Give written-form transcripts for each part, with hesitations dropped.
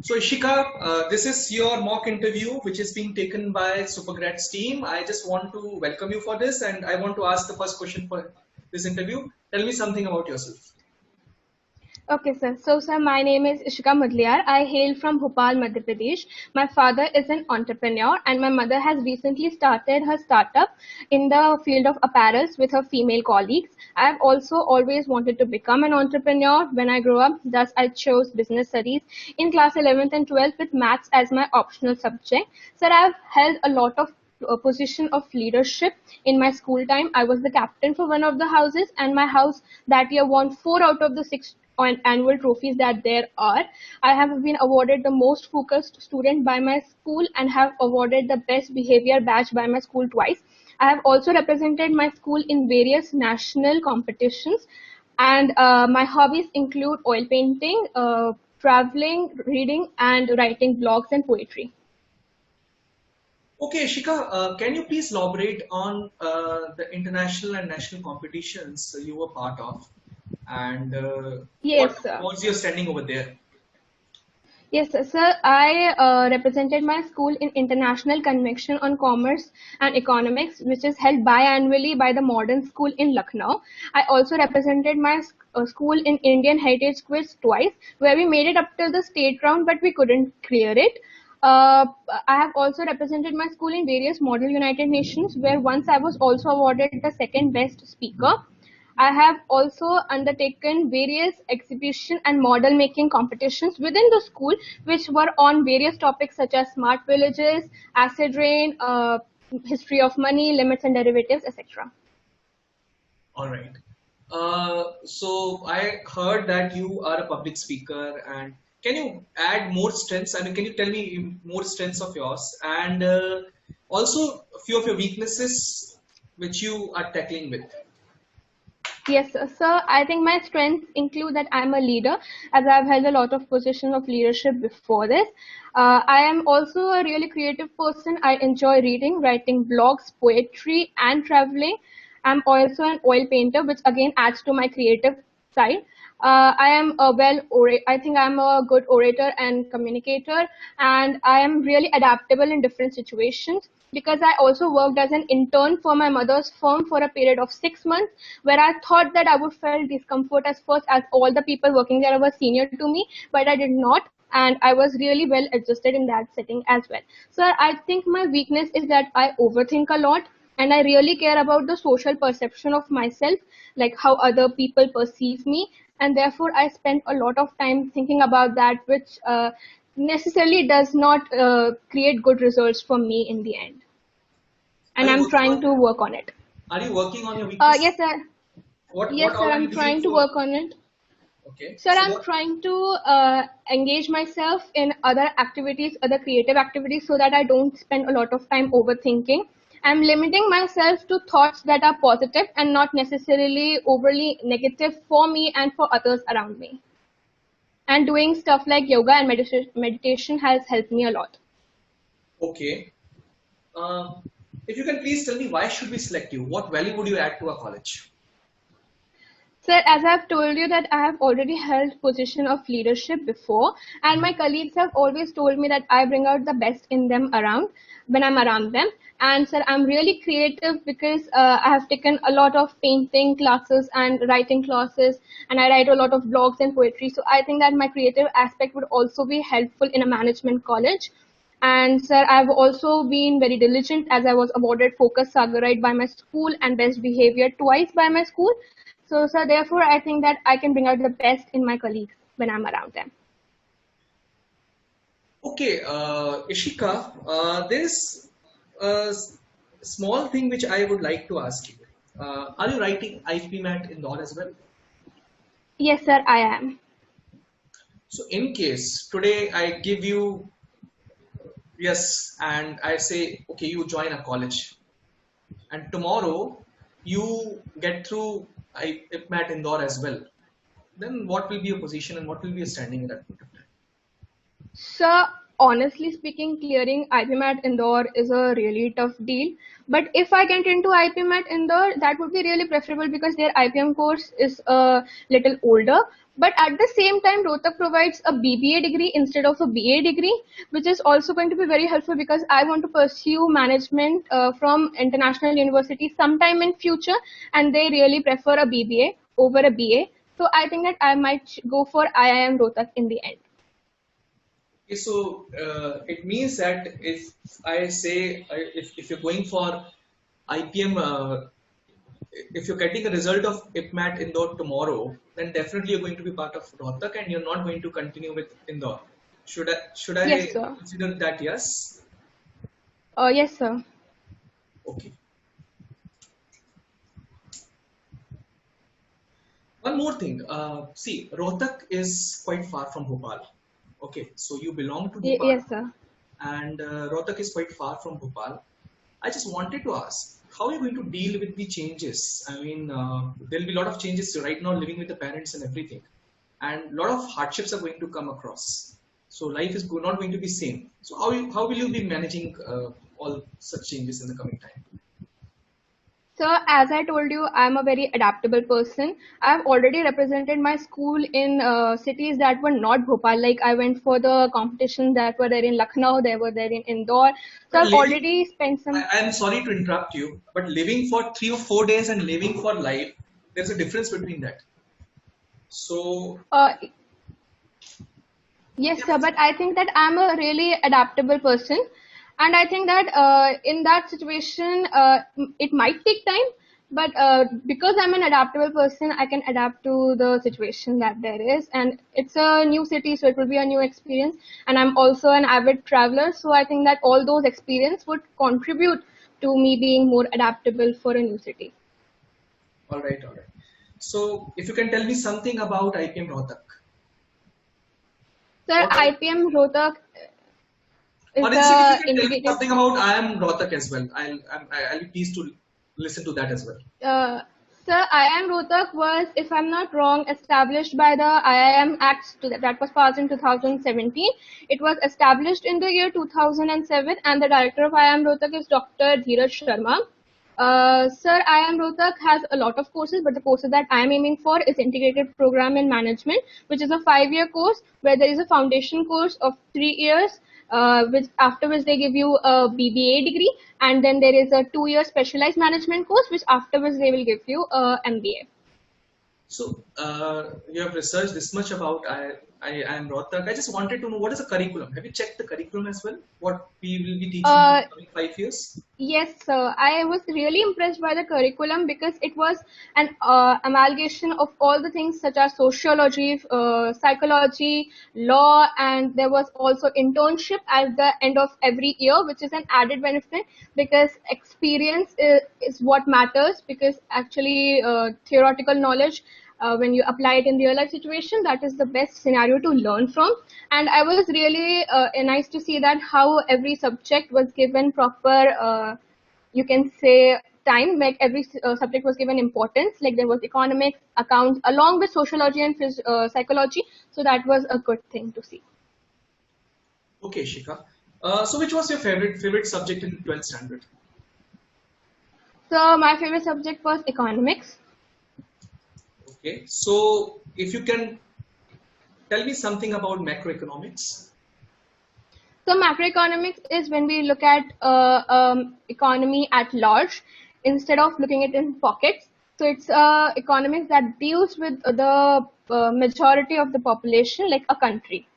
So Ishika, this is your mock interview, which is being taken by Supergrads team. I just want to welcome you for this, and I want to ask the first question for this interview. Tell me something about yourself. Okay, sir. So, sir, my name is Ishika Mudliar. I hail from Bhopal, Madhya Pradesh. My father is an entrepreneur, and my mother has recently started her startup in the field of apparels with her female colleagues. I have also always wanted to become an entrepreneur when I grew up. Thus, I chose business studies in class 11th and 12th with maths as my optional subject. Sir, I have held a lot of a position of leadership in my school time. I was the captain for one of the houses, and my house that year won 4 out of the 6 on annual trophies that there are. I have been awarded the most focused student by my school and have awarded the best behavior badge by my school twice. I have also represented my school in various national competitions, and my hobbies include oil painting, traveling, reading, and writing blogs and poetry. Okay, Ishika, can you please elaborate on the international and national competitions you were part of, and what Yes, sir. was your standing over there? Yes, sir. I represented my school in International Convention on Commerce and Economics, which is held biannually by the Modern School in Lucknow. I also represented my school in Indian Heritage Quiz twice, where we made it up till the state round, but we couldn't clear it. Uh, I have also represented my school in various Model United Nations, where once I was also awarded the second best speaker. I have also undertaken various exhibition and model making competitions within the school, which were on various topics such as smart villages, acid rain, history of money, limits and derivatives, etc. All right. So I heard that you are a public speaker, and can you add more strengths? I mean, can you tell me more strengths of yours, and also a few of your weaknesses which you are tackling with? Yes, sir. I think my strengths include that I'm a leader, as I've held a lot of positions of leadership before this. I am also a really creative person. I enjoy reading, writing blogs, poetry, and traveling. I'm also an oil painter, which again adds to my creative side. I am a I think I'm a good orator and communicator, and I am really adaptable in different situations because I also worked as an intern for my mother's firm for a period of 6 months, where I thought that I would feel discomfort as first, as all the people working there were senior to me, but I did not. And I was really well adjusted in that setting as well. So I think my weakness is that I overthink a lot, and I really care about the social perception of myself, like how other people perceive me, and therefore I spend a lot of time thinking about that, which necessarily does not create good results for me in the end. Are And you I'm working trying on to work on it. Are you working on your weakness? Yes, sir. What Yes, sir. all are you I'm doing trying to to? work on it. Okay, Sir, so I'm what? trying to engage myself in other activities, other creative activities, so that I don't spend a lot of time overthinking. I'm limiting myself to thoughts that are positive and not necessarily overly negative for me and for others around me. And doing stuff like yoga and meditation has helped me a lot. Okay. Um, if you can please tell me why should we select you? What value would you add to our college? Sir, as I've told you that I have already held position of leadership before, and my colleagues have always told me that I bring out the best in them around when I'm around them. And sir, I'm really creative because I have taken a lot of painting classes and writing classes, and I write a lot of blogs and poetry. So I think that my creative aspect would also be helpful in a management college. And sir, I've also been very diligent as I was awarded Focus Sagarite by my school and Best Behavior twice by my school. So, sir, therefore, I think that I can bring out the best in my colleagues when I'm around them. Okay, Ishika, there's a small thing which I would like to ask you. Are you writing IPMAT Indore as well? Yes, sir, I am. So, in case today I give you yes, and I say, okay, you join a college, and tomorrow you get through IPMAT Indore as well, then what will be your position and what will be your standing at that point of time? Sir, honestly speaking, clearing IPMAT Indore is a really tough deal. But if I get into IPMAT Indore, that would be really preferable because their IPM course is a little older. But at the same time, Rohtak provides a BBA degree instead of a BA degree, which is also going to be very helpful because I want to pursue management from international university sometime in future, and they really prefer a BBA over a BA. So I think that I might go for IIM Rohtak in the end. Okay, so it means that if I say if you're going for IPM, if you're getting a result of IPMAT Indore tomorrow, then definitely you're going to be part of Rohtak and you're not going to continue with Indore. Should I Yes, sir. consider that yes? Yes, sir. Okay. One more thing. See, Rohtak is quite far from Bhopal. Okay, so you belong to Bhopal, Yes, sir. and Rohtak is quite far from Bhopal. I just wanted to ask, how are you going to deal with the changes? I mean, there'll be a lot of changes right now living with the parents and everything, and a lot of hardships are going to come across. So life is not going to be same. So how will you be managing all such changes in the coming time? So, as I told you, I'm a very adaptable person. I've already represented my school in cities that were not Bhopal. Like I went for the competitions that were there in Lucknow, they were there in Indore. So But I've living, already spent some. I'm sorry to interrupt you, but living for 3 or 4 days and living for life, there's a difference between that. So, Uh, yeah, Yes, sir, but I think that I'm a really adaptable person, and I think that in that situation, it might take time, but because I'm an adaptable person, I can adapt to the situation that there is, and it's a new city, so it will be a new experience, and I'm also an avid traveler, so I think that all those experience would contribute to me being more adaptable for a new city. all right, all right. So, if you can tell me something about IPM Rohtak, Sir, what are, IPM Rohtak is or instead, if you the can tell me integrated. something about I am Rohtak as well, I'll be pleased to listen to that as well. Uh, Sir, IIM Rohtak was, if I'm not wrong, established by the IIM Act that was passed in 2017. It was established in the year 2007, and the director of IIM Rohtak is Dr. Dheeraj Sharma. Sir, IIM Rohtak has a lot of courses, but the courses that I am aiming for is Integrated Program in Management, which is a 5-year course where there is a foundation course of 3 years, which after which they give you a BBA degree, and then there is a 2-year specialized management course, which after which they will give you a MBA. So, you have researched this much about I am Rohtak. I just wanted to know what is the curriculum. Have you checked the curriculum as well? What we will be teaching in the Uh, coming 5 years? Yes, sir. I was really impressed by the curriculum because it was an amalgamation of all the things such as sociology, psychology, law, and there was also internship at the end of every year, which is an added benefit because experience is what matters because actually theoretical knowledge when you apply it in real life situation, that is the best scenario to learn from. And I was really nice to see that how every subject was given proper you can say time, like every subject was given importance, like there was economics, accounts along with sociology and psychology, so that was a good thing to see. Okay, Shika. So, which was your favorite subject in 12th standard? So my favorite subject was economics. Okay, so if you can tell me something about macroeconomics. So macroeconomics is when we look at economy at large instead of looking at it in pockets. So it's economics that deals with the majority of the population, like a country.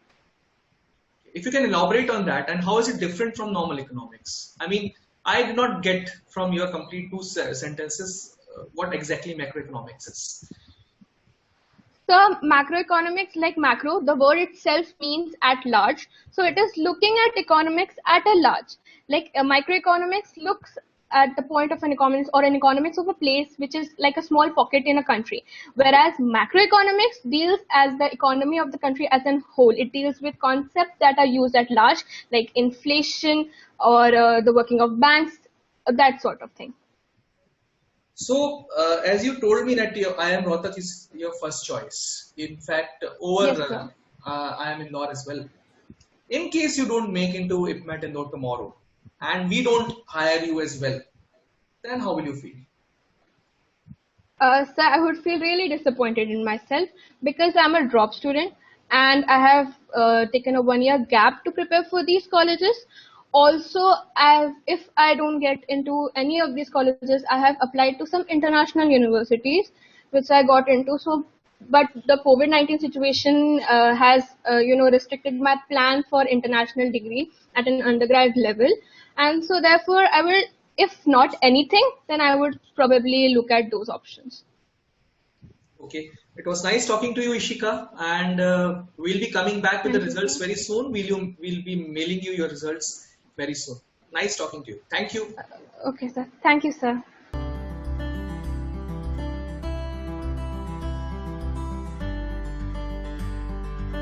If you can elaborate on that and how is it different from normal economics? I mean, I did not get from your complete two sentences what exactly macroeconomics is. So macroeconomics, like macro, the word itself means at large. So it is looking at economics at a large. Like microeconomics looks at the point of an economics or an economics of a place which is like a small pocket in a country. Whereas macroeconomics deals as the economy of the country as a whole. It deals with concepts that are used at large, like inflation or the working of banks, that sort of thing. So, as you told me that your I am Rohtak is your first choice. In fact, over Yes, sir. I am Indore as well. in case you don't make into IPMET and tomorrow, and we don't hire you as well, then how will you feel? So I would feel really disappointed in myself because I'm a drop student and I have taken a 1 year gap to prepare for these colleges. Also, if I don't get into any of these colleges, I have applied to some international universities, which I got into. So, but the COVID-19 situation has, restricted my plan for international degree at an undergrad level, and so therefore I will, if not anything, then I would probably look at those options. Okay, it was nice talking to you, Ishika, and we'll be coming back with the Thank you, results sir. very soon. We'll be mailing you your results very soon. Nice talking to you. Thank you. Okay, sir. Thank you, sir.